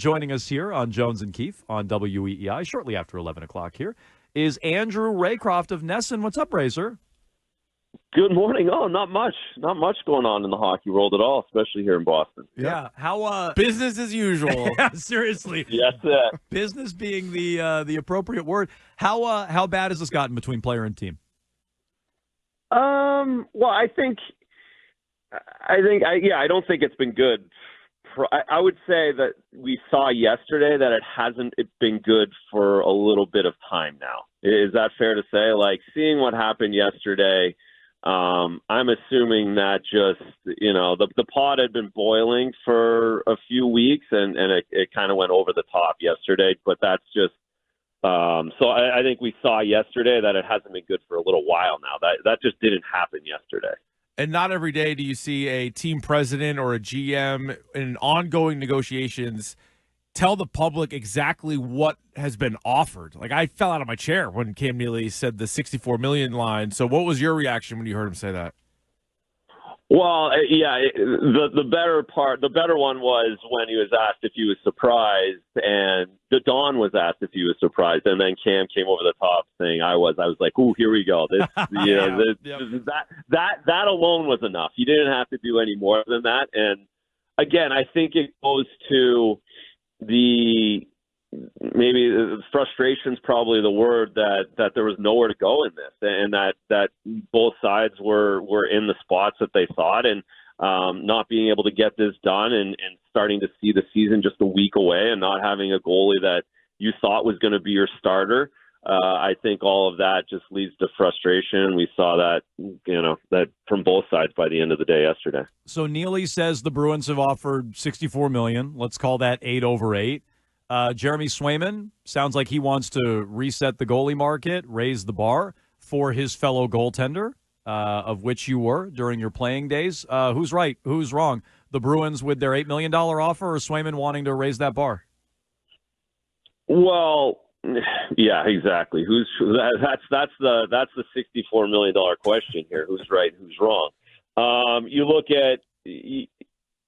Joining us here on Jones and Keefe on WEEI shortly after 11 o'clock here is Andrew Raycroft of Nesson. What's up, Razor? Good morning. Oh, not much. Not much going on in the hockey world at all, especially here in Boston. Yeah. How Business as usual. Yeah, seriously. Yes, Business being the appropriate word. How bad has this gotten between player and team? Well, I don't think it's been good. I would say that we saw yesterday that it hasn't been good for a little bit of time now. Is that fair to say? Like, seeing what happened yesterday, I'm assuming that just, the pot had been boiling for a few weeks and it kind of went over the top yesterday. But that's just, so I think we saw yesterday that it hasn't been good for a little while now. That just didn't happen yesterday. And not every day do you see a team president or a GM in ongoing negotiations tell the public exactly what has been offered. Like, I fell out of my chair when Cam Neely said the $64 million line. So what was your reaction when you heard him say that? Well, the better one was when he was asked if he was surprised, and Don was asked if he was surprised, and then Cam came over the top saying I was like, "Ooh, here we go." This, that alone was enough. You didn't have to do any more than that. And again, I think it goes to maybe frustration's probably the word, that there was nowhere to go in this, and that both sides were in the spots that they thought, and not being able to get this done and starting to see the season just a week away and not having a goalie that you thought was going to be your starter. I think all of that just leads to frustration. We saw that, that from both sides by the end of the day yesterday. So Neely says the Bruins have offered $64 million. Let's call that 8 over 8. Jeremy Swayman sounds like he wants to reset the goalie market, raise the bar for his fellow goaltender, of which you were during your playing days. Who's right? Who's wrong? The Bruins with their $8 million offer, or Swayman wanting to raise that bar? Well, yeah, exactly. That's the $64 million question here. Who's right? Who's wrong? You look at.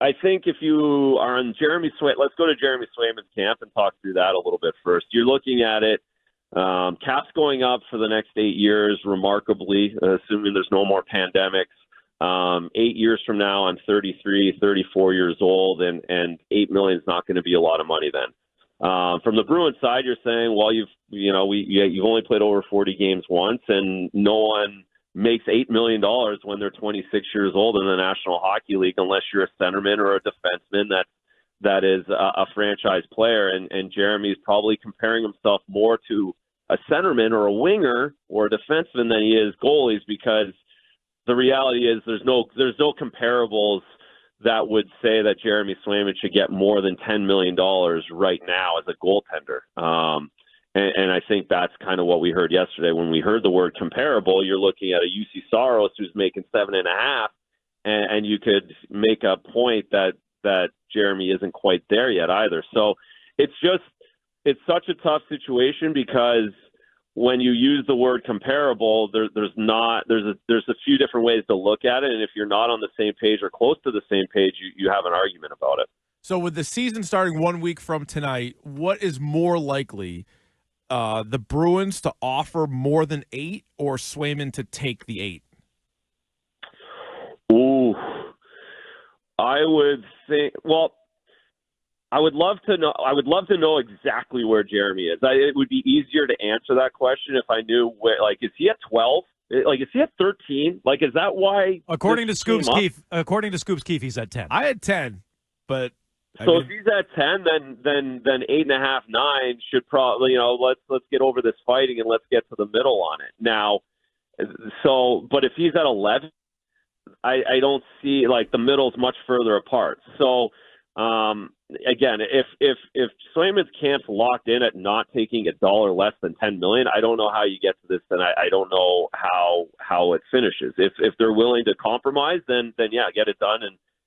I think if you are on Jeremy Swayman, let's go to Jeremy Swayman's camp and talk through that a little bit first. You're looking at it, cap's going up for the next 8 years, remarkably, assuming there's no more pandemics. 8 years from now, I'm 33, 34 years old, and $8 million is not going to be a lot of money then. From the Bruins side, you're saying, well, you've only played over 40 games once, and no one makes $8 million when they're 26 years old in the National Hockey League, unless you're a centerman or a defenseman that is a franchise player. And Jeremy's probably comparing himself more to a centerman or a winger or a defenseman than he is goalies, because the reality is there's no comparables that would say that Jeremy Swayman should get more than $10 million right now as a goaltender. And I think that's kind of what we heard yesterday. When we heard the word comparable, you're looking at a UC Saros who's making 7.5, and you could make a point that Jeremy isn't quite there yet either. So it's such a tough situation, because when you use the word comparable, there's a few different ways to look at it, and if you're not on the same page or close to the same page, you have an argument about it. So with the season starting 1 week from tonight, what is more likely? The Bruins to offer more than 8, or Swayman to take the 8? Ooh, I would think. Well, I would love to know. I would love to know exactly where Jeremy is. It would be easier to answer that question if I knew where. Like, is he at 12? Like, is he at 13? Like, is that why? According to Scoops Keefe, he's at 10. I had 10, but. So if he's at 10, then 8.5, 9 should probably, let's get over this fighting and let's get to the middle on it now. So, but if he's at 11, I don't see, like, the middle's much further apart. So, again, if Swayman's camp's locked in at not taking $1 less than $10 million, I don't know how you get to this, and I don't know how it finishes. If they're willing to compromise, then yeah, get it done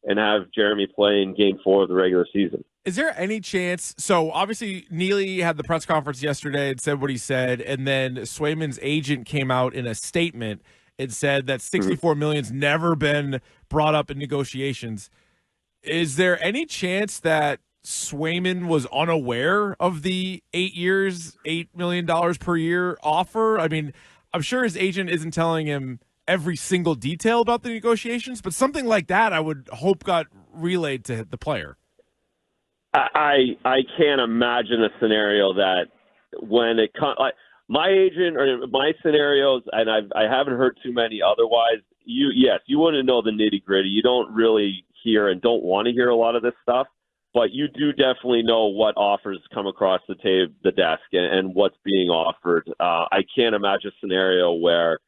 and have Jeremy play in Game 4 of the regular season. Is there any chance? So obviously Neely had the press conference yesterday and said what he said, and then Swayman's agent came out in a statement and said that $64 million's never been brought up in negotiations. Is there any chance that Swayman was unaware of the 8 years, $8 million per year offer? I mean, I'm sure his agent isn't telling him every single detail about the negotiations, but something like that I would hope got relayed to the player. I can't imagine a scenario that when it comes, like my agent or my scenarios, and I haven't heard too many otherwise. You want to know the nitty gritty. You don't really hear and don't want to hear a lot of this stuff, but you do definitely know what offers come across the desk, and what's being offered. I can't imagine a scenario where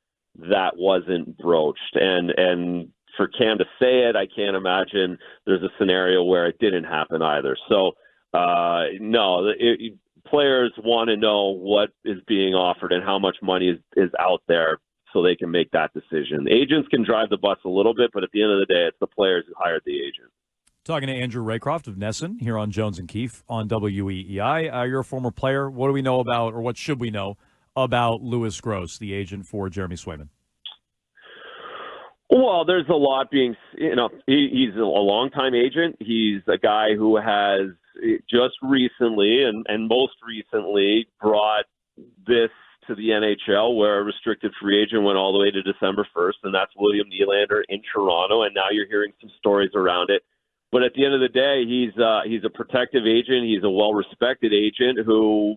that wasn't broached, and for Cam to say it, I can't imagine there's a scenario where it didn't happen either. So, no, players want to know what is being offered and how much money is out there so they can make that decision. Agents can drive the bus a little bit, but at the end of the day, it's the players who hired the agent. Talking to Andrew Raycroft of Nesson here on Jones and Keefe on WEEI. You're a former player. What do we know about, or what should we know about Louis Gross, the agent for Jeremy Swayman? Well, there's a lot being, he's a longtime agent. He's a guy who has just recently and most recently brought this to the NHL, where a restricted free agent went all the way to December 1st, and that's William Nylander in Toronto, and now you're hearing some stories around it. But at the end of the day, he's a protective agent. He's a well-respected agent who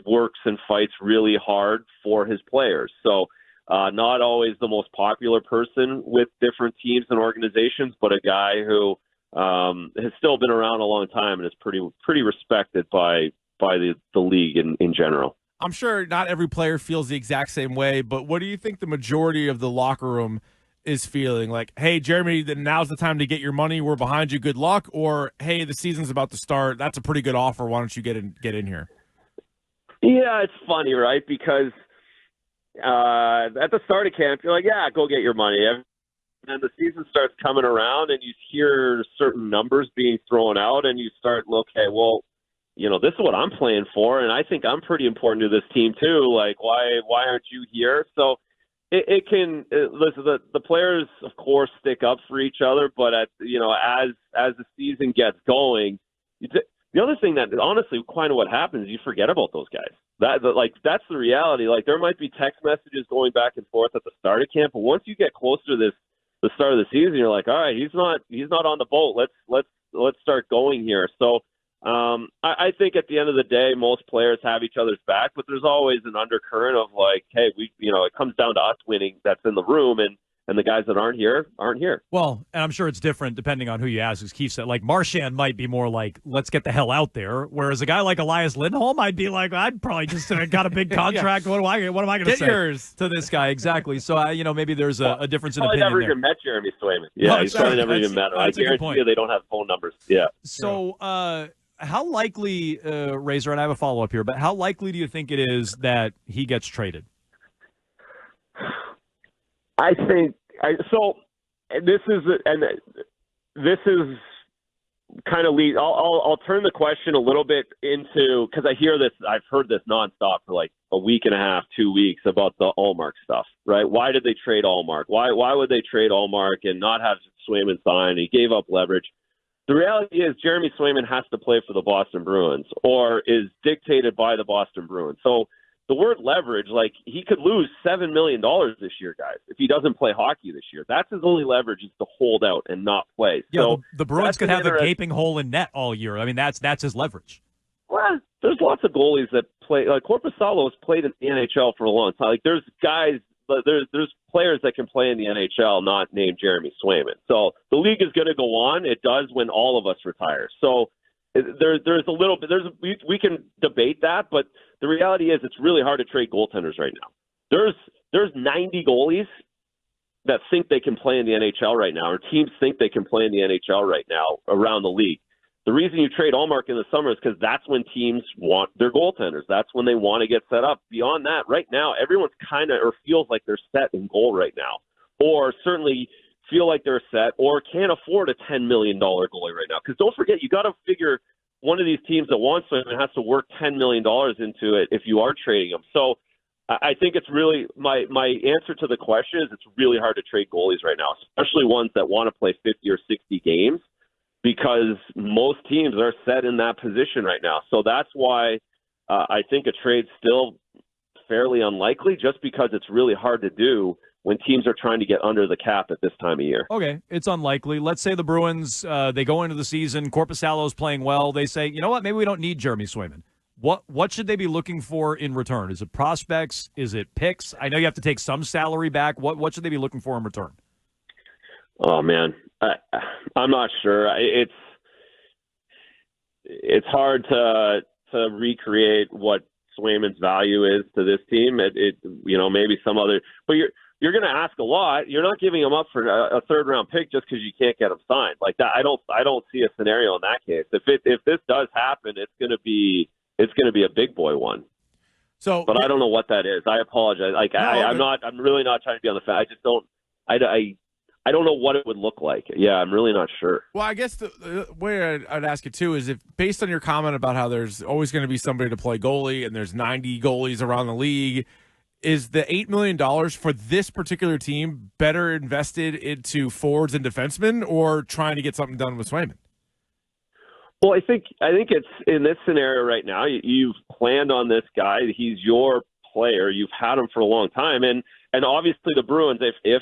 works and fights really hard for his players. So, not always the most popular person with different teams and organizations, but a guy who has still been around a long time and is pretty respected by the league in general. I'm sure not every player feels the exact same way, but what do you think the majority of the locker room is feeling? Like, hey, Jeremy, now's the time to get your money. We're behind you. Good luck. Or, hey, the season's about to start. That's a pretty good offer. Why don't you get in here? Yeah, it's funny, right? Because at the start of camp, you're like, yeah, go get your money. And then the season starts coming around and you hear certain numbers being thrown out and you start, okay, well, this is what I'm playing for, and I think I'm pretty important to this team too. Like, why aren't you here? So listen, the players, of course, stick up for each other, but as the season gets going, the other thing that honestly kind of what happens is you forget about those guys. That's the reality. Like, there might be text messages going back and forth at the start of camp, but once you get closer to the start of the season, you're like, all right, he's not on the boat. Let's start going here. So I think at the end of the day, most players have each other's back, but there's always an undercurrent of like, hey, it comes down to us winning. That's in the room, and the guys that aren't here. Well, and I'm sure it's different depending on who you ask. As Keefe said, like Marchand might be more like, let's get the hell out there, whereas a guy like Elias Lindholm might be like, I'd probably just got a big contract. Yeah. What am I going to say to this guy? Exactly. So maybe there's a difference in opinion. Never there. even met Jeremy Swayman. Yeah, he's probably never even met him. I guarantee you they don't have phone numbers. Yeah. So. How likely, Razor, and I have a follow-up here, but how likely do you think it is that he gets traded? I think this is kind of lead. I'll turn the question a little bit into, because I hear this. I've heard this nonstop for like a week and a half, 2 weeks about the Allmark stuff. Right? Why did they trade Allmark? Why would they trade Allmark and not have Swayman sign? He gave up leverage. The reality is Jeremy Swayman has to play for the Boston Bruins or is dictated by the Boston Bruins. So the word leverage, like, he could lose $7 million this year, guys, if he doesn't play hockey this year. That's his only leverage, is to hold out and not play. Yeah, so the Bruins could have a gaping hole in net all year. I mean, that's his leverage. Well, there's lots of goalies that play. Like Korpisalo has played in the NHL for a long time. Like, there's guys, there's players that can play in the NHL not named Jeremy Swayman. So the league is going to go on. It does when all of us retire. So there's a little bit. We can debate that, but the reality is it's really hard to trade goaltenders right now. There's 90 goalies that think they can play in the NHL right now, or teams think they can play in the NHL right now around the league. The reason you trade Allmark in the summer is because that's when teams want their goaltenders. That's when they want to get set up. Beyond that, right now, everyone's kind of, or feels like they're set in goal right now, or certainly feel like they're set, or can't afford a $10 million goalie right now. Because don't forget, you got to figure one of these teams that wants him has to work $10 million into it if you are trading him. So I think it's really, my answer to the question is it's really hard to trade goalies right now, especially ones that want to play 50 or 60 games, because most teams are set in that position right now. So that's why I think a trade's still fairly unlikely, just because it's really hard to do when teams are trying to get under the cap at this time of year. Okay, it's unlikely. Let's say the Bruins, they go into the season, Korpisalo's playing well. They say, you know what, maybe we don't need Jeremy Swayman. What should they be looking for in return? Is it prospects? Is it picks? I know you have to take some salary back. What should they be looking for in return? Oh, man. I'm not sure. It's hard to recreate what Swayman's value is to this team. Maybe some other, but you're going to ask a lot. You're not giving him up for a third round pick just because you can't get him signed like that. I don't see a scenario in that case. If this does happen, it's going to be a big boy one. So, but I don't know what that is. I apologize. I'm really not trying to be on the fence. I just don't. I don't know what it would look like. Yeah, I'm really not sure. Well, I guess the way I'd ask you, too, is if based on your comment about how there's always going to be somebody to play goalie and there's 90 goalies around the league, is the $8 million for this particular team better invested into forwards and defensemen or trying to get something done with Swayman? Well, I think it's in this scenario right now, you've planned on this guy. He's your player. You've had him for a long time. And obviously the Bruins, if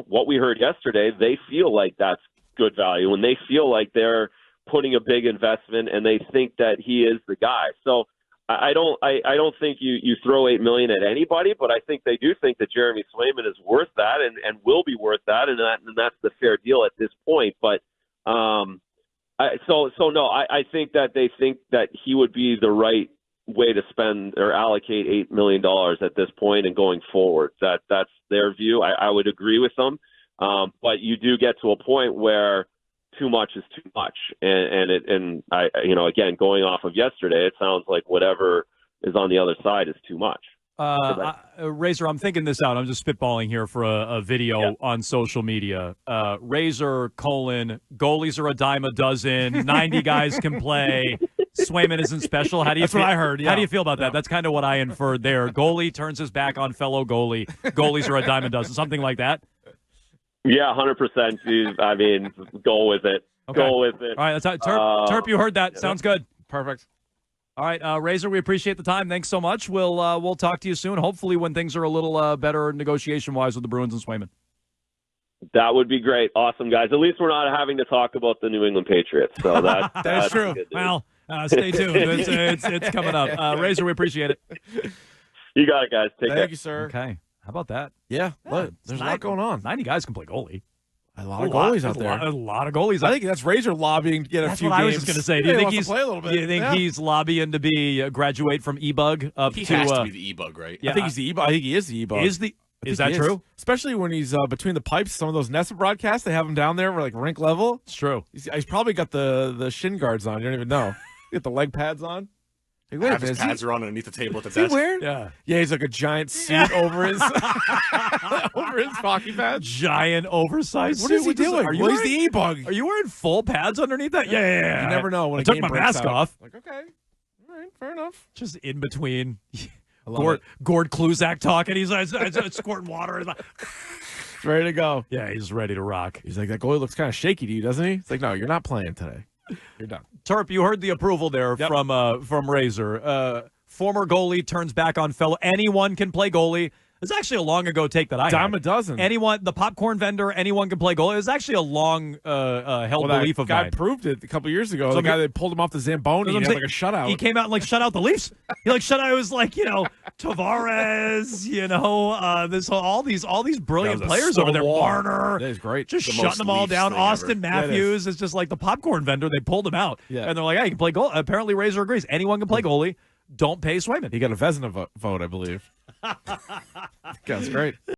what we heard yesterday, they feel like that's good value and they feel like they're putting a big investment and they think that he is the guy. So I don't think you throw $8 million at anybody, but I think they do think that Jeremy Swayman is worth that and will be worth that. And that's the fair deal at this point. But, I think that they think that he would be the right way to spend or allocate $8 million at this point and going forward. That's their view. I would agree with them. But you do get to a point where too much is too much. And again, going off of yesterday, it sounds like whatever is on the other side is too much. Razor, I'm thinking this out. I'm just spitballing here for a video on social media. Razor, goalies are a dime a dozen. 90 guys can play. Swayman isn't special. That's what I heard. Yeah. How do you feel about that? That's kind of what I inferred there. Goalie turns his back on fellow goalie. Goalies are a dime a dozen. Something like that? Yeah, 100%. I mean, go with it. Okay. Go with it. All right, that's Terp, you heard that. Sounds good. Perfect. All right, Razor, we appreciate the time. Thanks so much. We'll talk to you soon, hopefully when things are a little better negotiation-wise with the Bruins and Swayman. That would be great. Awesome, guys. At least we're not having to talk about the New England Patriots. So that's true. Well, stay tuned. It's coming up. Razor, we appreciate it. You got it, guys. Take care. Thank you, sir. Okay. How about that? Yeah. There's a lot going on. 90 guys can play goalie. A lot of goalies out there. A lot of goalies. I think that's Razor lobbying to get a few games. I was just going to say. Do you think he's play a little bit? Do you think he's lobbying to be graduate from E-Bug up he to? He has to be the E-Bug, right? Yeah, I think he's the E-Bug. I think he is the E-Bug. Is that true? Especially when he's between the pipes. Some of those Nessa broadcasts, they have him down there like rink level. It's true. He's probably got the shin guards on. You don't even know. He got the leg pads on. Hey, wait, his pads are on underneath the table at the desk. Is he wearing? Yeah. Yeah, he's like a giant suit over his over his hockey pads. Giant oversized What suit. is he doing? He's the E-Bug. Are you wearing full pads underneath that? Yeah. You never know when I took my mask off. Like, okay. All right, fair enough. Just in between. Gord Kluzak talking. He's squirting water. He's ready to go. Yeah, he's ready to rock. He's like, that goalie looks kind of shaky to you, doesn't he? It's like, no, you're not playing today. You're done. Terp, you heard the approval there from Razor. Former goalie turns back on fellow. Anyone can play goalie. It's actually a long ago take that I dime had. A dozen. Anyone, the popcorn vendor, anyone can play goalie. It was actually a long held belief of mine. Guy proved it a couple years ago. The guy that pulled him off the Zamboni and had like a shutout. He came out and shut out the Leafs. He shut out. It was Tavares. All these brilliant players over there. Marner. That is great. Just shutting them all down. Austin Matthews is just like the popcorn vendor. They pulled him out. Yeah. And they're like, hey, you can play goalie. Apparently Razor agrees. Anyone can play goalie. Don't pay Swayman. He got a Vezina vote, I believe. That's great.